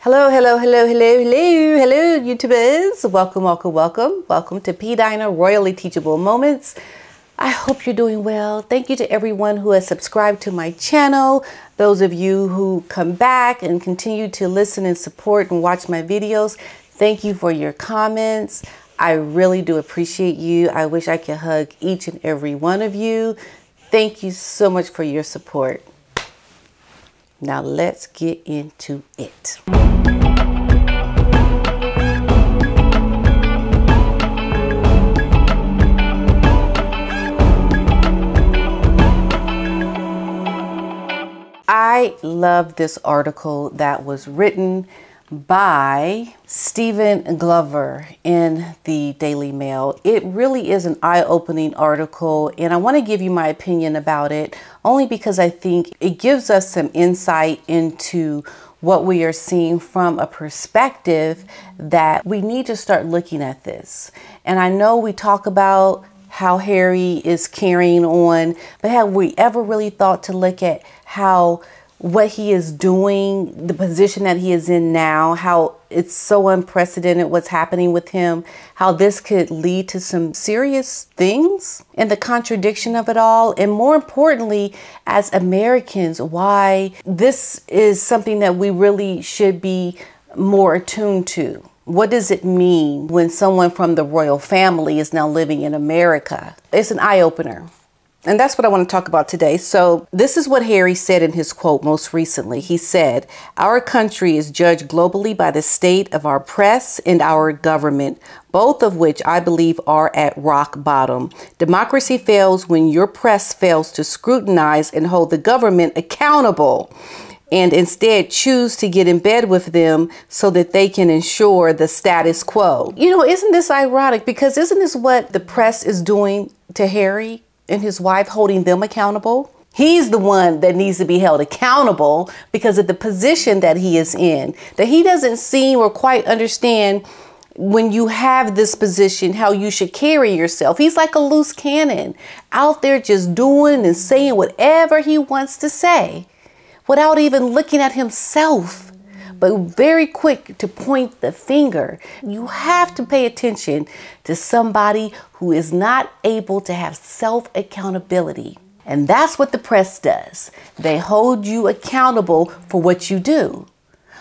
Hello, hello, hello, hello, hello, hello, YouTubers. Welcome, welcome, welcome. Welcome to PDINA Royally Teachable Moments. I hope you're doing well. Thank you to everyone who has subscribed to my channel. Those of you who come back and continue to listen and support and watch my videos. Thank you for your comments. I really do appreciate you. I wish I could hug each and every one of you. Thank you so much for your support. Now let's get into it. I love this article that was written by Stephen Glover in the Daily Mail. It really is an eye-opening article, and I want to give you my opinion about it only because I think it gives us some insight into what we are seeing from a perspective that we need to start looking at this. And I know we talk about how Harry is carrying on, but have we ever really thought to look at how what he is doing, the position that he is in now, how it's so unprecedented what's happening with him, how this could lead to some serious things and the contradiction of it all. And more importantly, as Americans, why this is something that we really should be more attuned to. What does it mean when someone from the royal family is now living in America? It's an eye-opener. And that's what I want to talk about today. So this is what Harry said in his quote most recently. He said, "Our country is judged globally by the state of our press and our government, both of which I believe are at rock bottom. Democracy fails when your press fails to scrutinize and hold the government accountable, and instead choose to get in bed with them so that they can ensure the status quo." You know, isn't this ironic? Because isn't this what the press is doing to Harry and his wife, holding them accountable? He's the one that needs to be held accountable because of the position that he is in, that he doesn't seem or quite understand when you have this position, how you should carry yourself. He's like a loose cannon out there just doing and saying whatever he wants to say without even looking at himself, but very quick to point the finger. You have to pay attention to somebody who is not able to have self-accountability. And that's what the press does. They hold you accountable for what you do.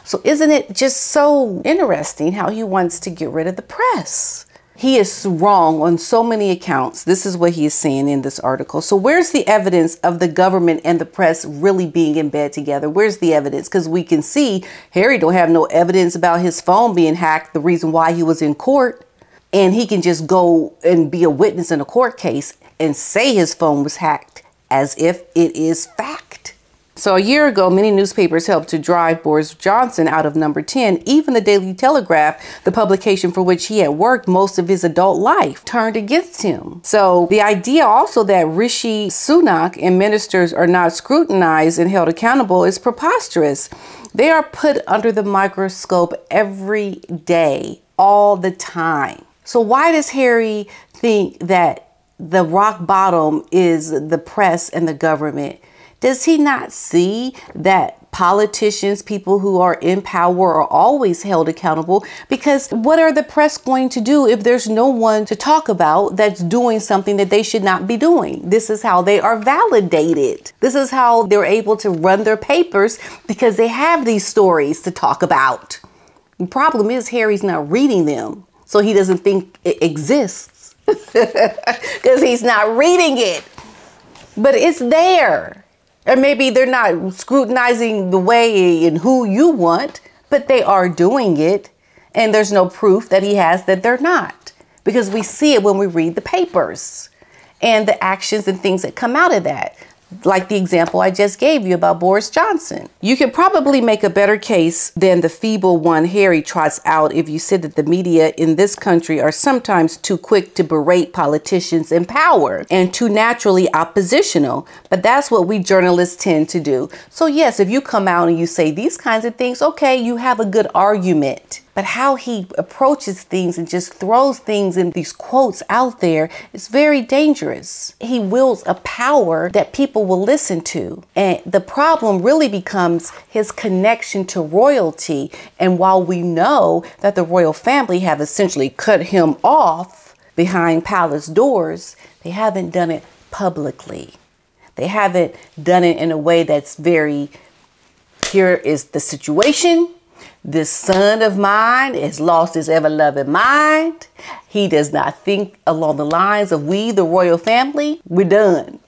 So isn't it just so interesting how he wants to get rid of the press? He is wrong on so many accounts. This is what he is saying in this article. So where's the evidence of the government and the press really being in bed together? Where's the evidence? Because we can see Harry don't have no evidence about his phone being hacked, the reason why he was in court. And he can just go and be a witness in a court case and say his phone was hacked as if it is fact. So a year ago, many newspapers helped to drive Boris Johnson out of number 10. Even the Daily Telegraph, the publication for which he had worked most of his adult life, turned against him. So the idea also that Rishi Sunak and ministers are not scrutinized and held accountable is preposterous. They are put under the microscope every day, all the time. So why does Harry think that the rock bottom is the press and the government? Does he not see that politicians, people who are in power, are always held accountable? Because what are the press going to do if there's no one to talk about that's doing something that they should not be doing? This is how they are validated. This is how they're able to run their papers, because they have these stories to talk about. The problem is Harry's not reading them, so he doesn't think it exists because he's not reading it. But it's there. Or maybe they're not scrutinizing the way and who you want, but they are doing it. And there's no proof that he has that they're not, because we see it when we read the papers and the actions and things that come out of that. Like the example I just gave you about Boris Johnson. You could probably make a better case than the feeble one Harry trots out if you said that the media in this country are sometimes too quick to berate politicians in power and too naturally oppositional. But that's what we journalists tend to do. So yes, if you come out and you say these kinds of things, okay, you have a good argument. But how he approaches things and just throws things in these quotes out there is very dangerous. He wields a power that people will listen to. And the problem really becomes his connection to royalty. And while we know that the royal family have essentially cut him off behind palace doors, they haven't done it publicly. They haven't done it in a way that's very, here is the situation. This son of mine has lost his ever-loving mind. He does not think along the lines of we, the royal family. We're done.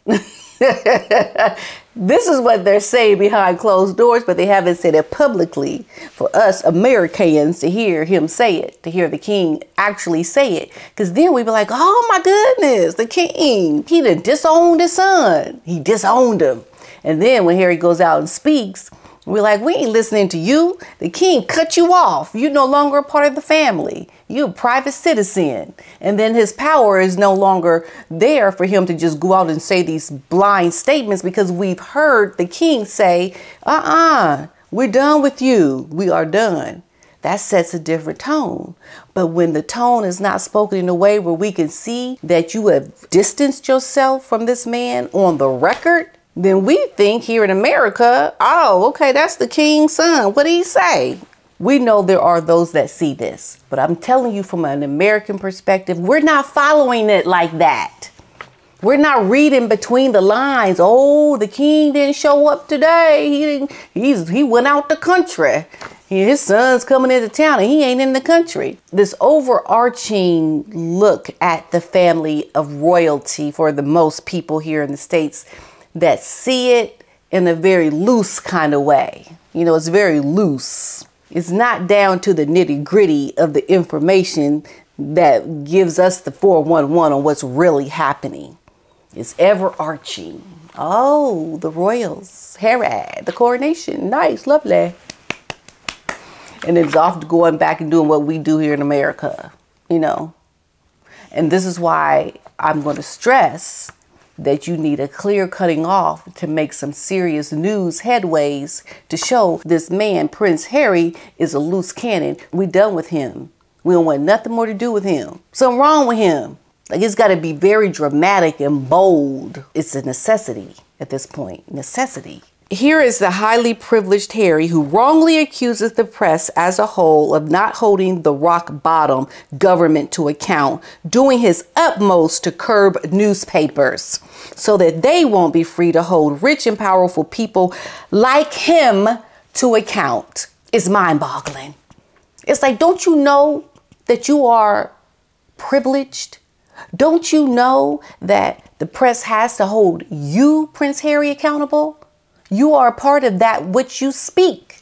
This is what they're saying behind closed doors, but they haven't said it publicly for us Americans to hear him say it, to hear the king actually say it. Because then we'd be like, oh my goodness, the king, he done disowned his son. He disowned him. And then when Harry goes out and speaks, we're like, we ain't listening to you. The king cut you off. You're no longer a part of the family. You're a private citizen. And then his power is no longer there for him to just go out and say these blind statements, because we've heard the king say, we're done with you. We are done. That sets a different tone. But when the tone is not spoken in a way where we can see that you have distanced yourself from this man on the record, then we think here in America, oh, okay, that's the king's son. What did he say? We know there are those that see this, but I'm telling you from an American perspective, we're not following it like that. We're not reading between the lines. Oh, the king didn't show up today. He went out the country. His son's coming into town and he ain't in the country. This overarching look at the family of royalty for the most people here in the States that see it in a very loose kind of way. You know, it's very loose. It's not down to the nitty gritty of the information that gives us the 411 on what's really happening. It's ever-arching. Oh, the royals, Harry, the coronation, nice, lovely. And it's off to going back and doing what we do here in America, you know. And this is why I'm going to stress that you need a clear cutting off to make some serious news headways to show this man, Prince Harry, is a loose cannon. We done with him. We don't want nothing more to do with him. Something wrong with him. Like, it's got to be very dramatic and bold. It's a necessity at this point. Necessity. Here is the highly privileged Harry who wrongly accuses the press as a whole of not holding the rock bottom government to account, doing his utmost to curb newspapers so that they won't be free to hold rich and powerful people like him to account. It's mind-boggling. It's like, don't you know that you are privileged? Don't you know that the press has to hold you, Prince Harry, accountable? You are a part of that which you speak.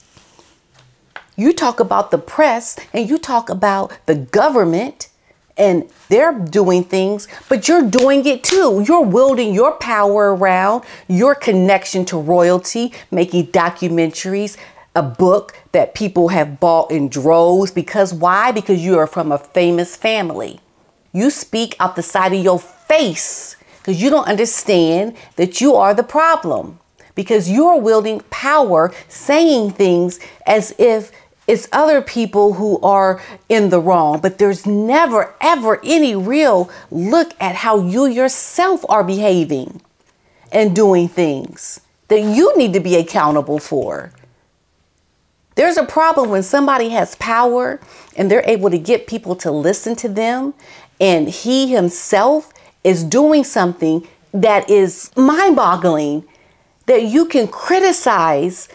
You talk about the press and you talk about the government and they're doing things, but you're doing it too. You're wielding your power around, your connection to royalty, making documentaries, a book that people have bought in droves. Because why? Because you are from a famous family. You speak out the side of your face because you don't understand that you are the problem. Because you're wielding power, saying things as if it's other people who are in the wrong. But there's never, ever any real look at how you yourself are behaving and doing things that you need to be accountable for. There's a problem when somebody has power and they're able to get people to listen to them, and he himself is doing something that is mind-boggling. That you can criticize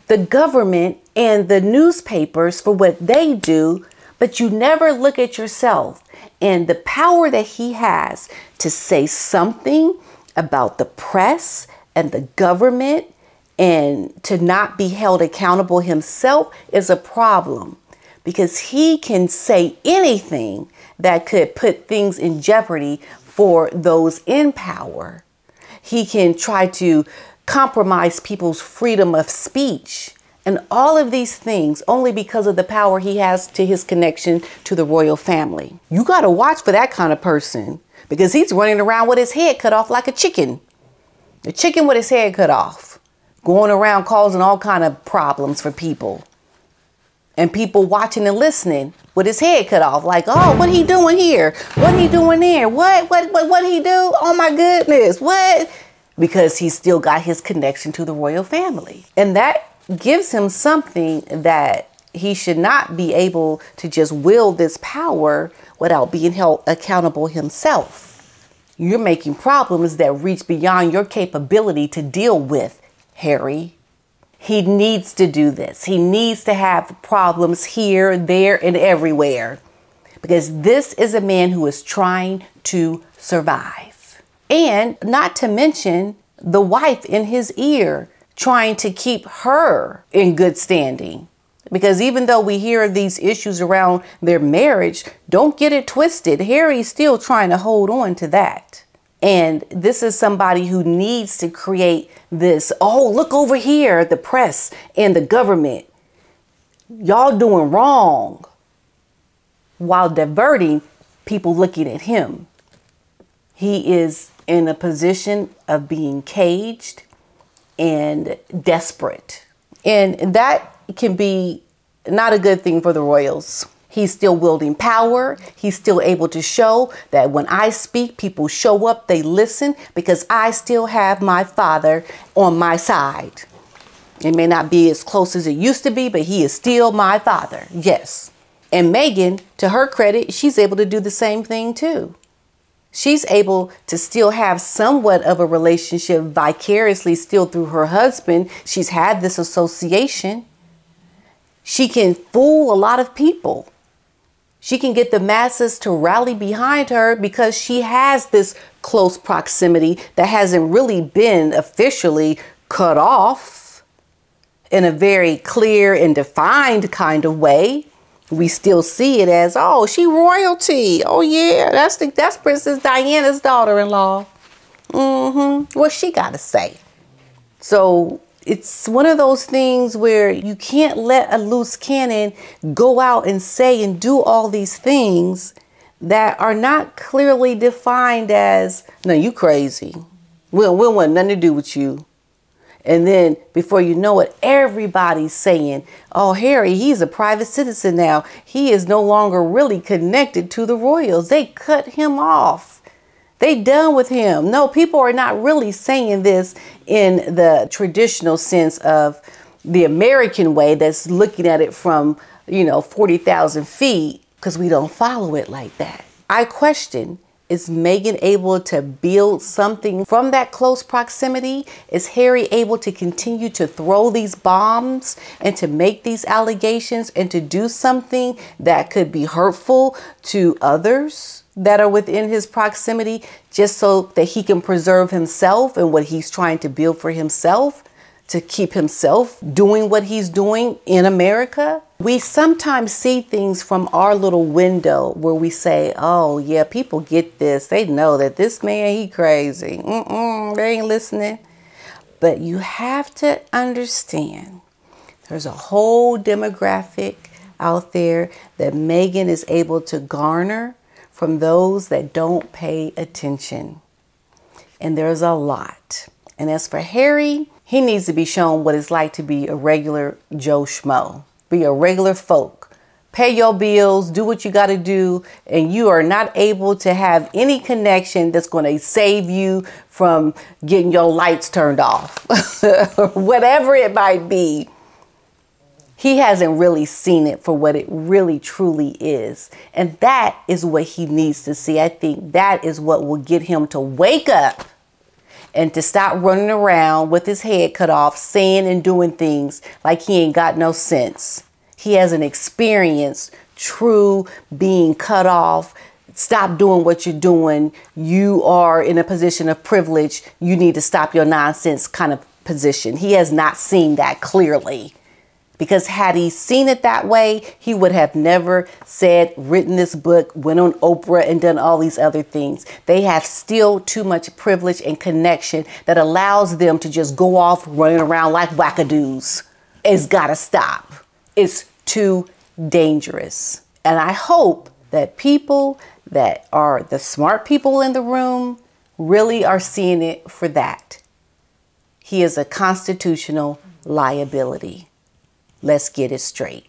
the government and the newspapers for what they do, but you never look at yourself and the power that he has to say something about the press and the government and to not be held accountable himself is a problem, because he can say anything that could put things in jeopardy for those in power. He can try to compromise people's freedom of speech and all of these things only because of the power he has to his connection to the royal family. You got to watch for that kind of person, because he's running around with his head cut off like a chicken. A chicken with his head cut off, going around causing all kind of problems for people. And people watching and listening with his head cut off. Like, oh, what he doing here? What he doing there? What he do? Oh my goodness. What? Because he's still got his connection to the royal family. And that gives him something that he should not be able to just wield this power without being held accountable himself. You're making problems that reach beyond your capability to deal with, Harry. He needs to do this. He needs to have problems here, there, and everywhere. Because this is a man who is trying to survive. And not to mention the wife in his ear, trying to keep her in good standing. Because even though we hear of these issues around their marriage, don't get it twisted. Harry's still trying to hold on to that. And this is somebody who needs to create this, oh, look over here, the press and the government. Y'all doing wrong, while diverting people looking at him. He is in a position of being caged and desperate. And that can be not a good thing for the royals. He's still wielding power. He's still able to show that when I speak, people show up, they listen, because I still have my father on my side. It may not be as close as it used to be, but he is still my father. Yes. And Meghan, to her credit, she's able to do the same thing too. She's able to still have somewhat of a relationship vicariously still through her husband. She's had this association. She can fool a lot of people. She can get the masses to rally behind her because she has this close proximity that hasn't really been officially cut off in a very clear and defined kind of way. We still see it as, oh, she royalty. Oh, yeah, that's Princess Diana's daughter-in-law. What's she got to say? So it's one of those things where you can't let a loose cannon go out and say and do all these things that are not clearly defined as, no, you crazy. We don't want nothing to do with you. And then before you know it, everybody's saying, oh, Harry, he's a private citizen now. He is no longer really connected to the royals. They cut him off. They done with him. No, people are not really saying this in the traditional sense of the American way that's looking at it from, 40,000 feet, because we don't follow it like that. I question, is Meghan able to build something from that close proximity? Is Harry able to continue to throw these bombs and to make these allegations and to do something that could be hurtful to others that are within his proximity, just so that he can preserve himself and what he's trying to build for himself, to keep himself doing what he's doing in America? We sometimes see things from our little window where we say, oh yeah, people get this. They know that this man, he crazy. They ain't listening. But you have to understand, there's a whole demographic out there that Meghan is able to garner from those that don't pay attention. And there's a lot. And as for Harry, he needs to be shown what it's like to be a regular Joe Schmo. Be a regular folk. Pay your bills, do what you got to do, and you are not able to have any connection that's going to save you from getting your lights turned off. Whatever it might be. He hasn't really seen it for what it really truly is. And that is what he needs to see. I think that is what will get him to wake up and to stop running around with his head cut off, saying and doing things like he ain't got no sense. He hasn't experienced true being cut off. Stop doing what you're doing. You are in a position of privilege. You need to stop your nonsense kind of position. He has not seen that clearly. Because had he seen it that way, he would have never written this book, went on Oprah and done all these other things. They have still too much privilege and connection that allows them to just go off running around like wackadoos. It's got to stop. It's too dangerous. And I hope that people that are the smart people in the room really are seeing it for that. He is a constitutional liability. Let's get it straight.